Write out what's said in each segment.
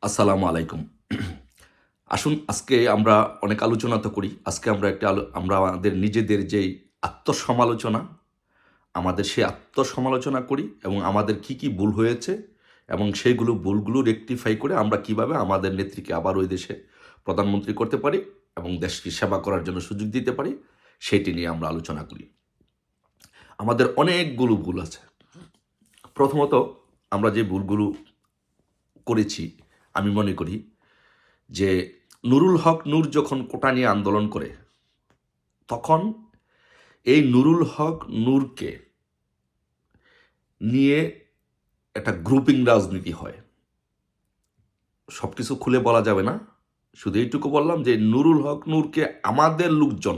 আসসালামু আলাইকুম। আসুন আজকে আমরা অনেক আলোচনা তো করি। আজকে আমরা আমরা আমাদের নিজেদের যেই আত্মসমালোচনা, আমাদের সেই আত্মসমালোচনা করি এবং আমাদের কি ভুল হয়েছে এবং সেইগুলো ভুলগুলো রেকটিফাই করে আমরা কিভাবে আমাদের নেত্রীকে আবার ওই দেশে প্রধানমন্ত্রী করতে পারি এবং দেশকে সেবা করার জন্য সুযোগ দিতে পারি, সেটি নিয়ে আমরা আলোচনা করি। আমাদের অনেকগুলো ভুল আছে। প্রথমত আমরা যে ভুলগুলো করেছি, আমি মনে করি যে নুরুল হক নূর যখন কোটা নিয়ে আন্দোলন করে, তখন এই নুরুল হক নূরকে নিয়ে একটা গ্রুপিং রাজনীতি হয়। সব কিছু খুলে বলা যাবে না, শুধু এইটুকু বললাম যে নুরুল হক নূরকে আমাদের লোকজন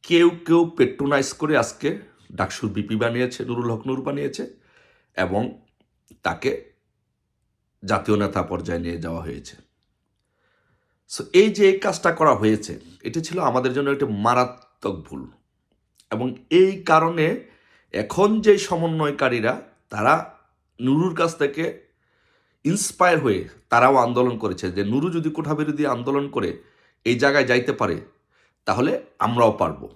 কেউ কেউ পেট্রোনাইজ করে আজকে ডাকসুর বিপি বানিয়েছে, নুরুল হক নূর বানিয়েছে এবং তাকে জাতীয় নেতা পর্যায়ে নিয়ে যাওয়া হয়েছে। সো এই যে এই কাজটা করা হয়েছে, এটি ছিল আমাদের জন্য একটি মারাত্মক ভুল। এবং এই কারণে এখন যে সমন্বয়কারীরা, তারা নুরুর কাছ থেকে ইন্সপায়ার হয়ে তারাও আন্দোলন করেছে যে নুরু যদি কোঠা বিরোধী আন্দোলন করে এই জায়গায় যাইতে পারে, তাহলে আমরাও পারবো।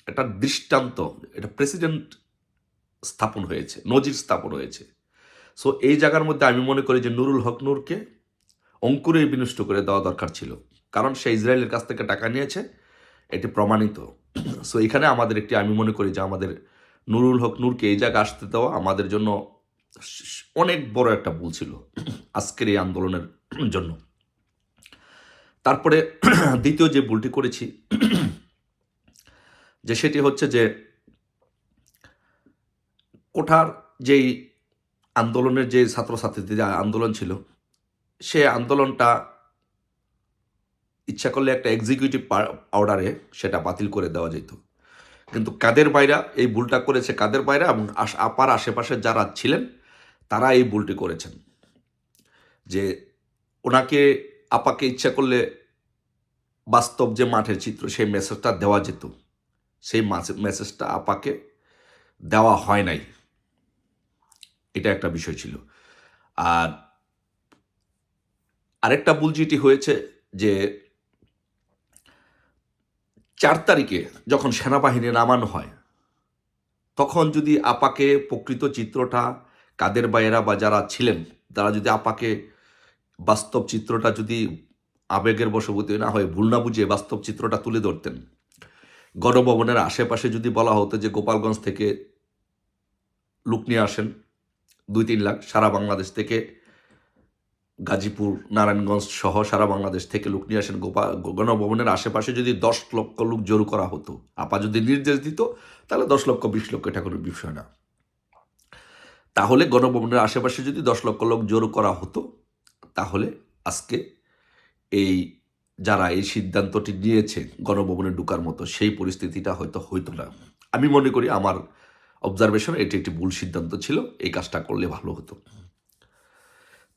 এটা দৃষ্টান্ত, এটা প্রেসিডেন্ট স্থাপন হয়েছে, নজির স্থাপন হয়েছে। সো এই জায়গার মধ্যে আমি মনে করি যে নুরুল হক নূরকে অঙ্কুরেই বিনষ্ট করে দেওয়া দরকার ছিল, কারণ সে ইসরায়েলের কাছ থেকে টাকা নিয়েছে, এটি প্রমাণিত। সো এখানে আমাদের আমি মনে করি যে আমাদের নুরুল হক নূরকে এই জায়গায় আসতে দেওয়া আমাদের জন্য অনেক বড় একটা ভুল ছিল আজকের এই আন্দোলনের জন্য। তারপরে দ্বিতীয় যে ভুলটি করেছি, যে সেটি হচ্ছে যে কোঠার যেই আন্দোলনের যে ছাত্রছাত্রীদের যে আন্দোলন ছিল, সে আন্দোলনটা ইচ্ছা করলে একটা এক্সিকিউটিভ অর্ডারে সেটা বাতিল করে দেওয়া যেত। কিন্তু কাদের বাইরা এই ভুলটা করেছে, কাদের বাইরা এবং আপার আশেপাশে যারা ছিলেন তারা এই ভুলটি করেছেন। যে ওনাকে, আপাকে ইচ্ছা করলে বাস্তব যে মাঠের চিত্র, সেই মেসেজটা দেওয়া যেত, সেই মেসেজটা আপাকে দেওয়া হয় নাই। এটা একটা বিষয় ছিল। আর আরেকটা ভুল যেটি হয়েছে যে 4 তারিখে যখন সেনাবাহিনী নামানো হয়, তখন যদি আপাকে প্রকৃত চিত্রটা, কাদের বাইরা বা যারা ছিলেন তারা যদি আপাকে বাস্তব চিত্রটা যদি আবেগের বশবর্তী না হয়ে ভুল না বুঝে বাস্তব চিত্রটা তুলে ধরতেন, গণভবনের আশেপাশে যদি বলা হতো যে গোপালগঞ্জ থেকে লোক নিয়ে আসেন 2-3 লাখ, সারা বাংলাদেশ থেকে, গাজীপুর, নারায়ণগঞ্জ সহ সারা বাংলাদেশ থেকে লোক নিয়ে আসেন, গণভবনের আশেপাশে যদি 10 লক্ষ লোক জড়ো করা হতো, আপা যদি নির্দেশ দিত, তাহলে 10 লক্ষ 20 লক্ষ এটা কোনো বিষয় না। তাহলে গণভবনের আশেপাশে যদি 10 লক্ষ লোক জড়ো করা হতো, তাহলে আজকে এই যারা এই সিদ্ধান্তটি নিয়েছে গণভবনে ঢুকার মতো, সেই পরিস্থিতিটা হয়তো হইতো না। আমি মনে করি, আমার অবজারভেশন, এটি একটি ভুল সিদ্ধান্ত ছিল, এই কাজটা করলে ভালো হতো।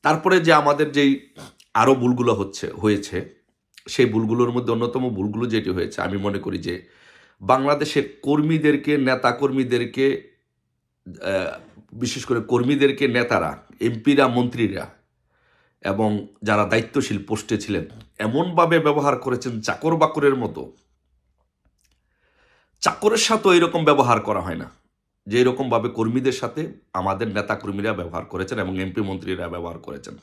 তারপরে যে আমাদের যেই আরও ভুলগুলো হয়েছে, সেই ভুলগুলোর মধ্যে অন্যতম ভুলগুলো যেটি হয়েছে, আমি মনে করি যে বাংলাদেশের কর্মীদেরকে, নেতা কর্মীদেরকে, বিশেষ করে কর্মীদেরকে নেতারা, এমপিরা, মন্ত্রীরা এবং যারা দায়িত্বশীল পোস্টে ছিলেন, এমনভাবে ব্যবহার করেছেন চাকর বাকরের মতো। চাকরের সাথেও এরকম ব্যবহার করা হয় না, যে এরকমভাবে কর্মীদের সাথে আমাদের নেতা কর্মীরা ব্যবহার করেছেন এবং এমপি মন্ত্রীরা ব্যবহার করেছেন।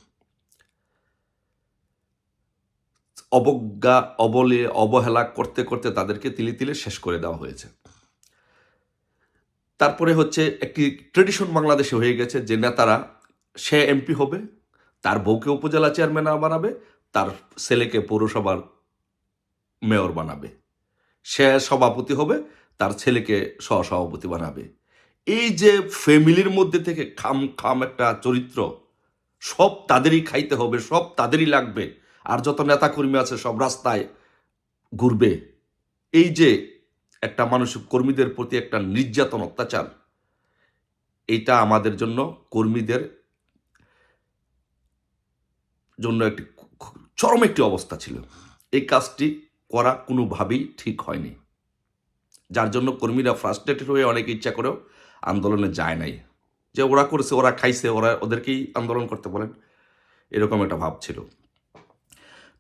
অবহেলা করতে করতে তাদেরকে তিলে তিলে শেষ করে দেওয়া হয়েছে। তারপরে হচ্ছে একটি ট্রেডিশন বাংলাদেশে হয়ে গেছে যে নেতারা, সে এমপি হবে, তার বউকে উপজেলা চেয়ারম্যান বানাবে, তার ছেলেকে পৌরসভার মেয়র বানাবে, সে সভাপতি হবে, তার ছেলেকে সহসভাপতি বানাবে। এই যে ফ্যামিলির মধ্যে থেকে খাম খাম একটা চরিত্র, সব তাদেরই খাইতে হবে, সব তাদেরই লাগবে, আর যত নেতাকর্মী আছে সব রাস্তায় ঘুরবে। এই যে একটা মানসিক কর্মীদের প্রতি একটা নির্যাতন, অত্যাচার, এটা আমাদের জন্য, কর্মীদের জন্য একটি চরম একটি অবস্থা ছিল। এই কাজটি করা কোনোভাবেই ঠিক হয়নি, যার জন্য কর্মীরা ফ্রাস্ট্রেটেড হয়ে অনেকে ইচ্ছা করেও আন্দোলনে যায় নাই। যে ওরা করেছে, ওরা খাইছে, ওদেরকেই আন্দোলন করতে বলেন। এরকম একটা ভাব ছিল।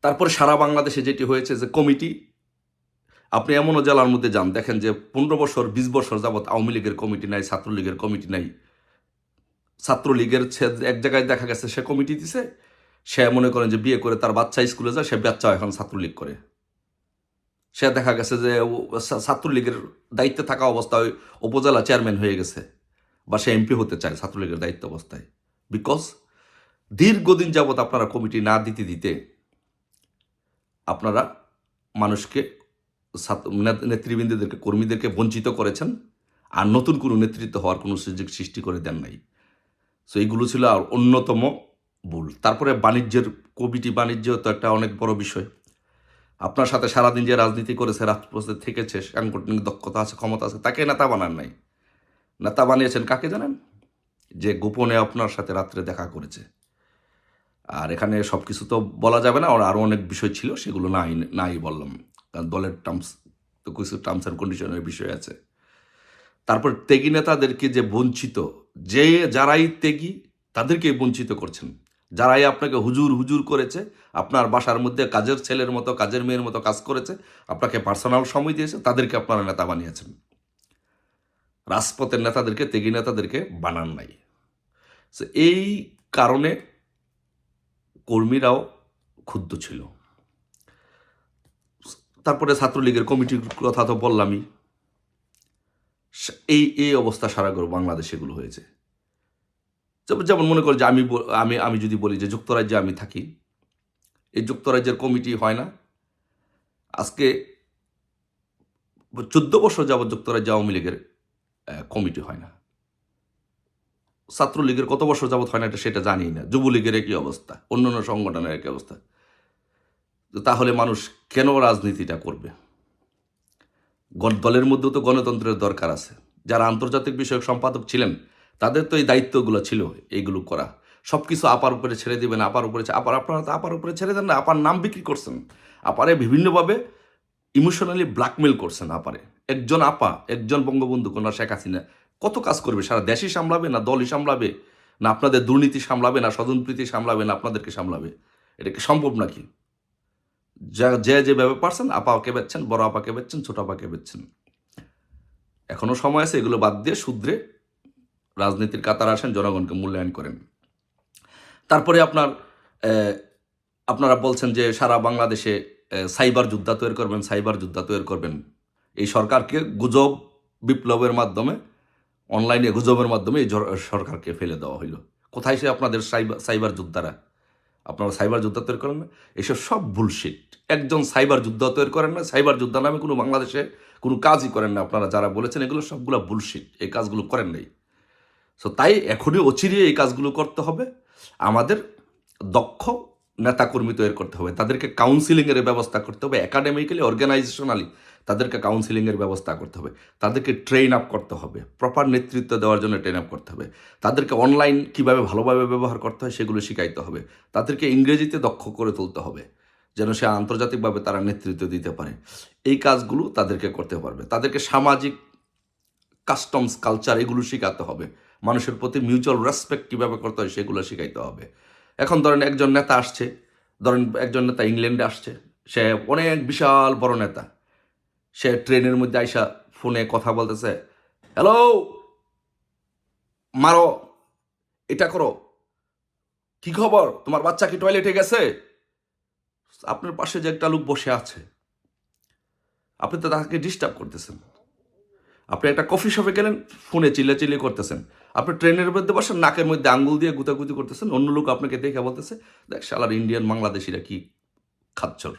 তারপরে সারা বাংলাদেশে যেটি হয়েছে যে কমিটি, আপনি এমনও জেলার মধ্যে যান, দেখেন যে 15 বছর 20 বছর যাবৎ আওয়ামী লীগের কমিটি নাই, ছাত্রলীগের কমিটি নাই। ছাত্রলীগের এক জায়গায় দেখা গেছে সে কমিটি দিছে, সে মনে করেন যে বিয়ে করে তার বাচ্চা স্কুলে যায়, সে বাচ্চা এখন ছাত্রলীগ করে। সে দেখা গেছে যে ছাত্রলীগের দায়িত্বে থাকা অবস্থায় উপজেলা চেয়ারম্যান হয়ে গেছে, বা সে এমপি হতে চায় ছাত্রলীগের দায়িত্ব অবস্থায়। বিকজ দীর্ঘদিন যাবৎ আপনারা কমিটি না দিতে দিতে আপনারা মানুষকে, নেতৃবৃন্দদেরকে, কর্মীদেরকে বঞ্চিত করেছেন, আর নতুন কোনো নেতৃত্ব হওয়ার কোনো সুযোগ সৃষ্টি করে দেন নাই। সো এইগুলো ছিল আর অন্যতম ভুল। তারপরে বাণিজ্যের কমিটি, বাণিজ্য তো একটা অনেক বড় বিষয়। আপনার সাথে সারাদিন যে রাজনীতি করেছে, রাজপথে থেকেছে, সাংগঠনিক দক্ষতা আছে, ক্ষমতা আছে, তাকে নেতা বানান নাই। নেতা বানিয়েছেন কাকে জানেন? যে গোপনে আপনার সাথে রাত্রে দেখা করেছে। আর এখানে সব কিছু তো বলা যাবে না, আরও অনেক বিষয় ছিল, সেগুলো নাই বললাম, কারণ দলের টার্মস তো কিছু টার্মস অ্যান্ড কন্ডিশনের বিষয় আছে। তারপর ত্যাগী নেতাদেরকে যে বঞ্চিত, যে যারাই ত্যাগী তাদেরকে বঞ্চিত করছেন। যারাই আপনাকে হুজুর হুজুর করেছে, আপনার বাসার মধ্যে কাজের ছেলের মতো, কাজের মেয়ের মতো কাজ করেছে, আপনাকে পার্সোনাল সময় দিয়েছে, তাদেরকে আপনারা নেতা বানিয়েছেন। রাজপথের নেতাদেরকে, ত্যাগী নেতাদেরকে বানান নাই। এই কারণে কর্মীরাও ক্ষুব্ধ ছিল। তারপরে ছাত্রলীগের কমিটির কথা তো বললামই। এই অবস্থা সারা বাংলাদেশে এগুলো হয়েছে। যেমন মনে করি যে আমি যদি বলি যে যুক্তরাজ্যে আমি থাকি, এই যুক্তরাজ্যের কমিটি হয় না, আজকে 14 বছর যাবৎ যুক্তরাজ্য আওয়ামী লীগের কমিটি হয় না। ছাত্রলীগের কত বছর যাবৎ হয় না এটা সেটা জানি না। যুবলীগের একই অবস্থা, অন্যান্য সংগঠনের একই অবস্থা। তাহলে মানুষ কেন রাজনীতিটা করবে? দলের মধ্যেও তো গণতন্ত্রের দরকার আছে। যারা আন্তর্জাতিক বিষয়ক সম্পাদক ছিলেন, তাদের তো এই দায়িত্বগুলো ছিল, এইগুলো করা। সব কিছু আপার উপরে ছেড়ে দেবেন, আপনারা তো আপার উপরে ছেড়ে দেন না, আপার নাম বিক্রি করছেন, আপারে বিভিন্নভাবে ইমোশনালি ব্ল্যাকমেল করছেন। একজন আপা, একজন বঙ্গবন্ধু কন্যা শেখ হাসিনা কত কাজ করবে? সারা দেশই সামলাবে, না দলই সামলাবে, না আপনাদের দুর্নীতি সামলাবে, না স্বজনপ্রীতি সামলাবে, না আপনাদেরকে সামলাবে? এটা কি সম্ভব নাকি? যেভাবে পারছেন, আপাকে বেচছেন, বড় আপাকে বেচছেন, ছোট আপাকে বেচছেন। এখনো সময় আছে, এগুলো বাদ দিয়ে শুধরে রাজনীতির কাতার আসেন, জনগণকে মূল্যায়ন করেন। তারপরে আপনারা বলছেন যে সারা বাংলাদেশে সাইবার যোদ্ধা তৈরি করবেন, সাইবার যোদ্ধা তৈরি করবেন। এই সরকারকে গুজব বিপ্লবের মাধ্যমে, অনলাইনে গুজবের মাধ্যমে এই সরকারকে ফেলে দেওয়া হইল। কোথায় সে আপনাদের সাইবার যোদ্ধারা? আপনারা সাইবার যোদ্ধা তৈরি করেন না? এসব সব বুলশিট। একজন সাইবার যোদ্ধা তৈরি করেন না, সাইবার যোদ্ধা নামে কোনো বাংলাদেশে কোনো কাজই করেন না। আপনারা যারা বলেছেন এগুলো সবগুলো বুলশিট, এই কাজগুলো করেন নাই। সো তাই এখনই অচিরে এই কাজগুলো করতে হবে। আমাদের দক্ষ নেতাকর্মী তৈরি করতে হবে, তাদেরকে কাউন্সিলিংয়ের ব্যবস্থা করতে হবে, একাডেমিক্যালি, অর্গানাইজেশনালি তাদেরকে কাউন্সিলিংয়ের ব্যবস্থা করতে হবে, তাদেরকে ট্রেন আপ করতে হবে, প্রপার নেতৃত্ব দেওয়ার জন্য ট্রেন আপ করতে হবে, তাদেরকে অনলাইন কীভাবে ভালোভাবে ব্যবহার করতে হয় সেগুলো শিখাইতে হবে, তাদেরকে ইংরেজিতে দক্ষ করে তুলতে হবে যেন সে আন্তর্জাতিকভাবে তারা নেতৃত্ব দিতে পারে। এই কাজগুলো তাদেরকে করতে পারবে। তাদেরকে সামাজিক কাস্টমস, কালচার এগুলো শেখাতে হবে। মানুষের প্রতি মিউচুয়াল রেসপেক্ট কীভাবে করতে হয় সেগুলো শেখাইতে হবে। এখন ধরেন একজন নেতা আসছে, ধরেন একজন নেতা ইংল্যান্ডে আসছে, সে অনেক বিশাল বড় নেতা, সে ট্রেনের মধ্যে আইসা ফোনে কথা বলতেছে, হ্যালো, মারো, এটা করো, কি খবর, তোমার বাচ্চা কি টয়লেটে গেছে? আপনার পাশে যে একটা লোক বসে আছে, আপনি তো তাকে ডিস্টার্ব করতেছেন। আপনি একটা কফি শপে গেলেন, ফোনে চিল্লাচিল্লি করতেছেন। আপনি ট্রেনের মধ্যে বসেন, নাকের মধ্যে আঙ্গুল দিয়ে গুতাগুতি করতেছেন, অন্য লোক আপনাকে দেখে বলতেছে, দেখ শালার ইন্ডিয়ান বাংলাদেশিরা কি খাচ্ছর।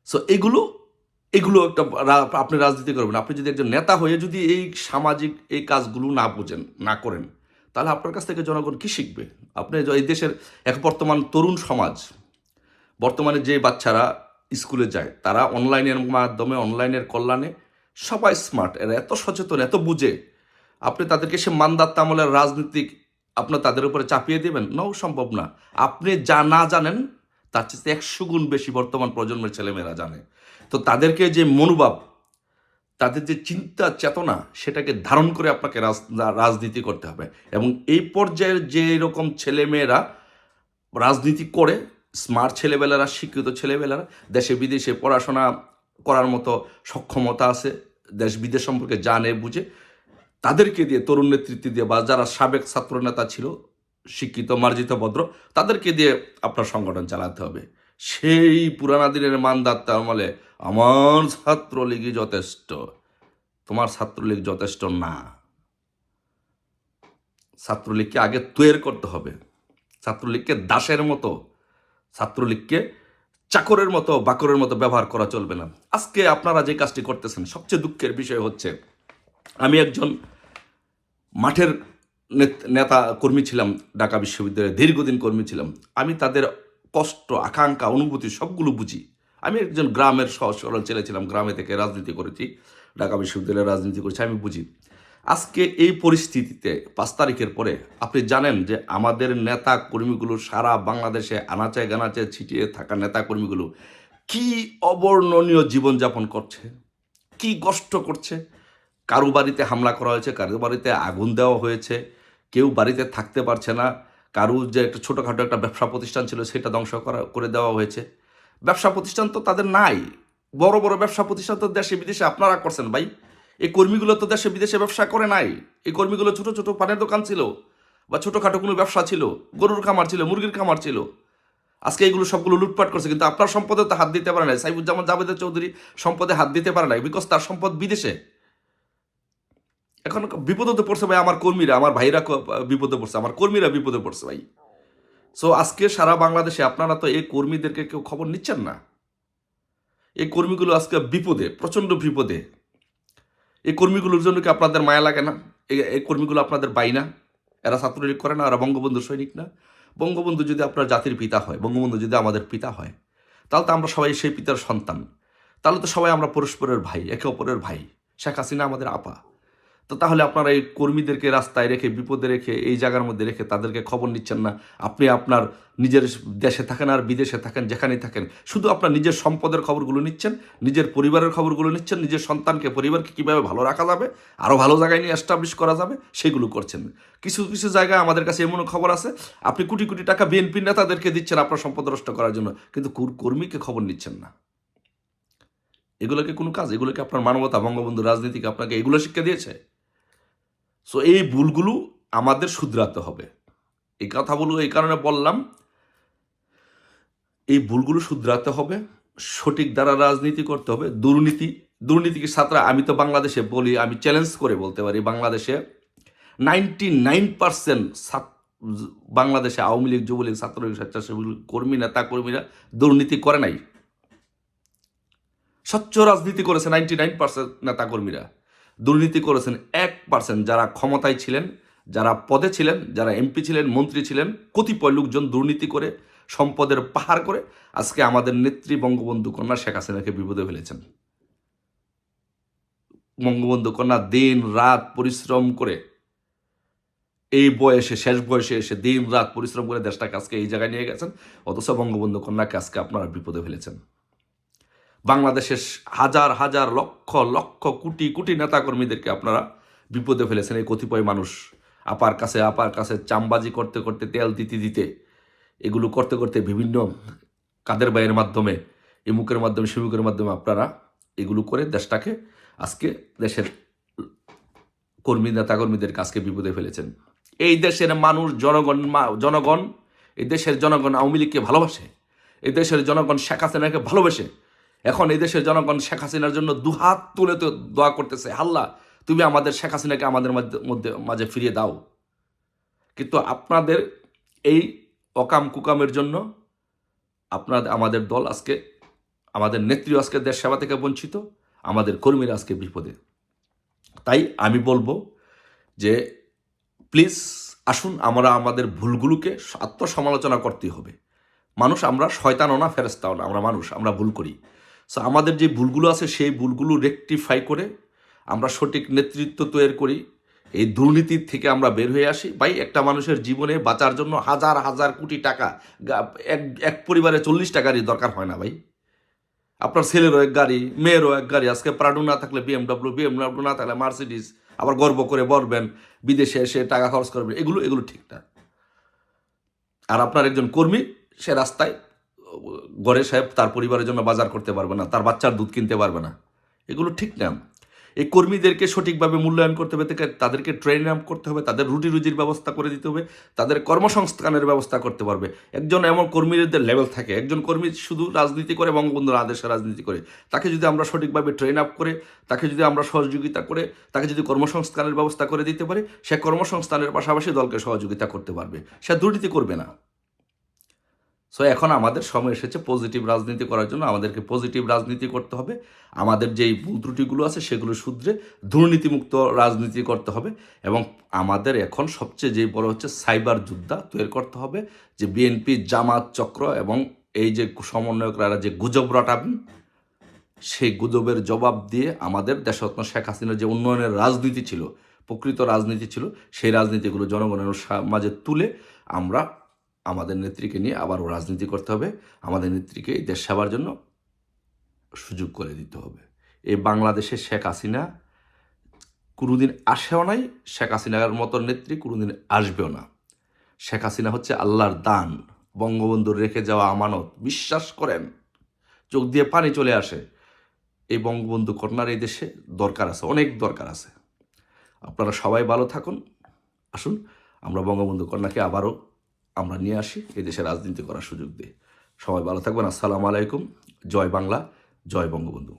সো এগুলো একটা আপনি রাজনীতি করবেন। আপনি যদি একজন নেতা হয়ে যদি এই সামাজিক এই কাজগুলো না বোঝেন, না করেন, তাহলে আপনার কাছ থেকে জনগণ কি শিখবে? আপনি এই দেশের বর্তমান তরুণ সমাজ, বর্তমানে যে বাচ্চারা স্কুলে যায়, তারা অনলাইনের মাধ্যমে, অনলাইনের কল্যাণে সবাই স্মার্ট, এরা এত সচেতন, এত বুঝে। আপনি তাদেরকে সে মান্দাত্তা আমলের রাজনীতিক আপনার তাদের উপরে চাপিয়ে দেবেন? নাও, সম্ভব না। আপনি যা না জানেন তার চেয়ে 100 গুণ বেশি বর্তমান প্রজন্মের ছেলেমেয়েরা জানে। তো তাদেরকে যে মনোভাব, তাদের যে চিন্তা চেতনা, সেটাকে ধারণ করে আপনাকে রাজনীতি করতে হবে। এবং এই পর্যায়ের যে এরকম ছেলেমেয়েরা রাজনীতি করে স্মার্ট ছেলেবেলারা, শিক্ষিত ছেলেবেলারা, দেশে বিদেশে পড়াশোনা করার মতো সক্ষমতা আছে, দেশ বিদেশ সম্পর্কে জানে বুঝে, তাদেরকে দিয়ে, তরুণ নেতৃত্ব দিয়ে, বা যারা সাবেক ছাত্র নেতা ছিল, শিক্ষিত মার্জিত ভদ্র, তাদেরকে দিয়ে আপনার সংগঠন চালাতে হবে। সেই পুরানা দিনের মানদাত্তা আমলে আমার ছাত্রলীগই যথেষ্ট, তোমার ছাত্রলীগ যথেষ্ট না। ছাত্রলীগকে আগে তৈরি করতে হবে। ছাত্রলীগকে দাসের মতো, ছাত্রলীগকে চাকরের মতো, বাকরের মতো ব্যবহার করা চলবে না। আজকে আপনারা যে কাজটি করতেছেন, সবচেয়ে দুঃখের বিষয় হচ্ছে, আমি একজন মাঠের নেতা কর্মী ছিলাম, ঢাকা বিশ্ববিদ্যালয়ে দীর্ঘদিন কর্মী ছিলাম। আমি তাদের কষ্ট, আকাঙ্ক্ষা, অনুভূতি সবগুলো বুঝি। আমি একজন গ্রামের সহজ সরল ছেলে ছিলাম, গ্রামে থেকে রাজনীতি করেছি, ঢাকা বিশ্ববিদ্যালয়ে রাজনীতি করেছি, আমি বুঝি। আজকে এই পরিস্থিতিতে 5 তারিখের পরে আপনি জানেন যে আমাদের নেতা কর্মীগুলো সারা বাংলাদেশে আনাচে গানাচে ছিটিয়ে থাকা নেতা কর্মীগুলো কি অবর্ণনীয় জীবনযাপন করছে, কি কষ্ট করছে। কারো বাড়িতে হামলা করা হয়েছে, কারো বাড়িতে আগুন দেওয়া হয়েছে, কেউ বাড়িতে থাকতে পারছে না, কারো যে একটা ছোটোখাটো একটা ব্যবসা প্রতিষ্ঠান ছিল সেটা ধ্বংস করে দেওয়া হয়েছে। ব্যবসা প্রতিষ্ঠান তো তাদের নাই, বড় বড় ব্যবসা প্রতিষ্ঠান তো দেশে বিদেশে আপনারা করছেন ভাই। এই কর্মীগুলো তো দেশে বিদেশে ব্যবসা করে নাই। এই কর্মীগুলো ছোটো ছোটো পানের দোকান ছিল, বা ছোটোখাটো কোনো ব্যবসা ছিল, গরুর খামার ছিল, মুরগির খামার ছিল। আজকে এগুলো সবগুলো লুটপাট করছে, কিন্তু আপনার সম্পদে তো হাত দিতে পারে নাই। সাইফুজ্জামান জাভেদ চৌধুরী সম্পদে হাত দিতে পারে নাই, বিকজ তার সম্পদ বিদেশে। এখন বিপদে তো পড়ছে ভাই আমার কর্মীরা, আমার ভাইরা বিপদে পড়ছে, আমার কর্মীরা বিপদে পড়ছে ভাই। সো আজকে সারা বাংলাদেশে আপনারা তো এই কর্মীদেরকে কেউ খবর নিচ্ছেন না। এই কর্মীগুলো আজকে বিপদে, প্রচণ্ড বিপদে। এই কর্মীগুলোর জন্য কি আপনাদের মায়া লাগে না? এই কর্মীগুলো আপনাদের বাই না? এরা ছাত্রলীগ করে না? এরা বঙ্গবন্ধু সৈনিক না? বঙ্গবন্ধু যদি আপনার জাতির পিতা হয়, বঙ্গবন্ধু যদি আমাদের পিতা হয়, তাহলে তো আমরা সবাই সেই পিতার সন্তান। তাহলে তো সবাই আমরা পরস্পরের ভাই, একে অপরের ভাই। শেখ হাসিনা আমাদের আপা। তো তাহলে আপনারা এই কর্মীদেরকে রাস্তায় রেখে, বিপদে রেখে, এই জায়গার মধ্যে রেখে তাদেরকে খবর নিচ্ছেন না। আপনি আপনার নিজের দেশে থাকেন আর বিদেশে থাকেন, যেখানেই থাকেন, শুধু আপনার নিজের সম্পদের খবরগুলো নিচ্ছেন, নিজের পরিবারের খবরগুলো নিচ্ছেন, নিজের সন্তানকে, পরিবারকে কীভাবে ভালো রাখা যাবে, আরও ভালো জায়গায় নিয়ে এস্টাবলিশ করা যাবে, সেগুলো করছেন। কিছু কিছু জায়গায় আমাদের কাছে এমনও খবর আছে, আপনি কোটি কোটি টাকা বিএনপি নেতাদেরকে দিচ্ছেন আপনার সম্পদ নষ্ট করার জন্য, কিন্তু কর্মীকে খবর নিচ্ছেন না। এগুলোকে কোনো কাজ? এগুলোকে আপনার মানবতা, বঙ্গবন্ধু রাজনীতিকে আপনাকে এগুলো শিক্ষা দিয়েছে? সো এই ভুলগুলো আমাদের শুধরাতে হবে। এই কথাগুলো এই কারণে বললাম, এই ভুলগুলো শুধরাতে হবে, সঠিক দ্বারা রাজনীতি করতে হবে। দুর্নীতিকে ছাত্র, আমি তো বাংলাদেশে বলি, আমি চ্যালেঞ্জ করে বলতে পারি, বাংলাদেশে 99% বাংলাদেশে আওয়ামী লীগ, যুবলীগ, ছাত্রলীগ, স্বেচ্ছাসেবী কর্মী, নেতা কর্মীরা দুর্নীতি করে নাই। স্বচ্ছ রাজনীতি করেছে 99% নেতা কর্মীরা। দুর্নীতি করেছেন 1% যারা ক্ষমতায় ছিলেন, যারা পদে ছিলেন, যারা এমপি ছিলেন, মন্ত্রী ছিলেন, কতিপয় লোকজন দুর্নীতি করে, সম্পদের পাহাড় করে আজকে আমাদের নেত্রী বঙ্গবন্ধু কন্যা শেখ হাসিনাকে বিপদে ফেলেছেন। বঙ্গবন্ধু কন্যা দিন রাত পরিশ্রম করে, এই বয়সে, শেষ বয়সে এসে দিন রাত পরিশ্রম করে দেশটাকে আজকে এই জায়গায় নিয়ে গেছেন, অথচ বঙ্গবন্ধু কন্যাকে আজকে আপনারা বিপদে ফেলেছেন। বাংলাদেশের হাজার হাজার লক্ষ লক্ষ কোটি কোটি নেতাকর্মীদেরকে আপনারা বিপদে ফেলেছেন। এই কতিপয় মানুষ আপার কাছে চামবাজি করতে করতে, তেল দিতে দিতে, এগুলো করতে করতে, বিভিন্ন কাদের বাইয়ের মাধ্যমে, এমুকের মাধ্যমে, শিমুকের মাধ্যমে আপনারা এগুলো করে দেশটাকে আজকে, দেশের নেতাকর্মীদেরকে আজকে বিপদে ফেলেছেন। এই দেশের মানুষ, জনগণ, এই দেশের জনগণ আওয়ামী লীগকে ভালোবাসে, এই দেশের জনগণ শেখ হাসিনাকে ভালোবাসে। এখন এই দেশের জনগণ শেখ হাসিনার জন্য দুহাত তুলে তো দোয়া করতেছে, আল্লাহ তুমি আমাদের শেখ হাসিনাকে আমাদের মাঝে ফিরিয়ে দাও। কিন্তু আপনাদের এই অকাম কুকামের জন্য আমাদের দল আজকে, আমাদের নেত্রী আজকে দেশ সেবা থেকে বঞ্চিত, আমাদের কর্মীরা আজকে বিপদে। তাই আমি বলবো যে প্লিজ আসুন, আমরা আমাদের ভুলগুলোকে আত্মসমালোচনা করতে হবে। মানুষ আমরা, শয়তানও না, ফেরেশতাও না, আমরা মানুষ, আমরা ভুল করি। সো আমাদের যে ভুলগুলো আছে সেই ভুলগুলো রেকটিফাই করে আমরা সঠিক নেতৃত্ব তৈরি করি, এই দুর্নীতির থেকে আমরা বের হয়ে আসি। ভাই, একটা মানুষের জীবনে বাঁচার জন্য হাজার হাজার কোটি টাকা, এক পরিবারে 40টা গাড়ির দরকার হয় না ভাই। আপনার ছেলেরও এক গাড়ি, মেয়েরও এক গাড়ি, আজকে প্রাডো না থাকলে বিএমডাব্লিউ না থাকলে মার্সিডিস, আবার গর্ব করে বলবেন, বিদেশে এসে টাকা খরচ করবেন, এগুলো ঠিক না। আর আপনার একজন কর্মী, সে রাস্তায় গড়ে সাহেব তার পরিবারের জন্য বাজার করতে পারবে না, তার বাচ্চার দুধ কিনতে পারবে না। এগুলো ঠিক না। এই কর্মীদেরকে সঠিকভাবে মূল্যায়ন করতে হবে, তাদেরকে ট্রেন আপ করতে হবে, তাদের রুটি রুজির ব্যবস্থা করে দিতে হবে, তাদের কর্মসংস্থানের ব্যবস্থা করতে পারবে। একজন এমন কর্মীদের লেভেল থাকে, একজন কর্মী শুধু রাজনীতি করে, বঙ্গবন্ধুর আদেশে রাজনীতি করে, তাকে যদি আমরা সঠিকভাবে ট্রেন আপ করে, তাকে যদি আমরা সহযোগিতা করে, তাকে যদি কর্মসংস্থানের ব্যবস্থা করে দিতে পারি, সে কর্মসংস্থানের পাশাপাশি দলকে সহযোগিতা করতে পারবে, সে দুর্নীতি করবে না। সো এখন আমাদের সময় এসেছে পজিটিভ রাজনীতি করার জন্য। আমাদেরকে পজিটিভ রাজনীতি করতে হবে, আমাদের যেই ভুল ত্রুটিগুলো আছে সেগুলো শুধরে দুর্নীতিমুক্ত রাজনীতি করতে হবে। এবং আমাদের এখন সবচেয়ে যেই বড় হচ্ছে সাইবার যোদ্ধা তৈরি করতে হবে, যে বিএনপি জামাত চক্র এবং এই যে সমন্বয়করা যে গুজব রটাবেন, সেই গুজবের জবাব দিয়ে আমাদের দেশরত্ন শেখ হাসিনার যে উন্নয়নের রাজনীতি ছিল, প্রকৃত রাজনীতি ছিল, সেই রাজনীতিগুলো জনগণের মাঝে তুলে আমরা আমাদের নেত্রীকে নিয়ে আবারও রাজনীতি করতে হবে। আমাদের নেত্রীকে এই দেশ সেবার জন্য সুযোগ করে দিতে হবে। এই বাংলাদেশে শেখ হাসিনা কোনোদিন আসেও নাই, শেখ হাসিনার মতো নেত্রী কোনোদিন আসবেও না। শেখ হাসিনা হচ্ছে আল্লাহর দান, বঙ্গবন্ধুর রেখে যাওয়া আমানত। বিশ্বাস করেন, চোখ দিয়ে পানি চলে আসে। এই বঙ্গবন্ধু কন্যার এই দেশে দরকার আছে, অনেক দরকার আছে। আপনারা সবাই ভালো থাকুন। আসুন আমরা বঙ্গবন্ধু কন্যাকে আবারও আমরা নিয়ে আসি এই দেশে রাজনীতি করার সুযোগ দিয়ে। সবাই ভালো থাকবেন। আসসালামু আলাইকুম। জয় বাংলা, জয় বঙ্গবন্ধু।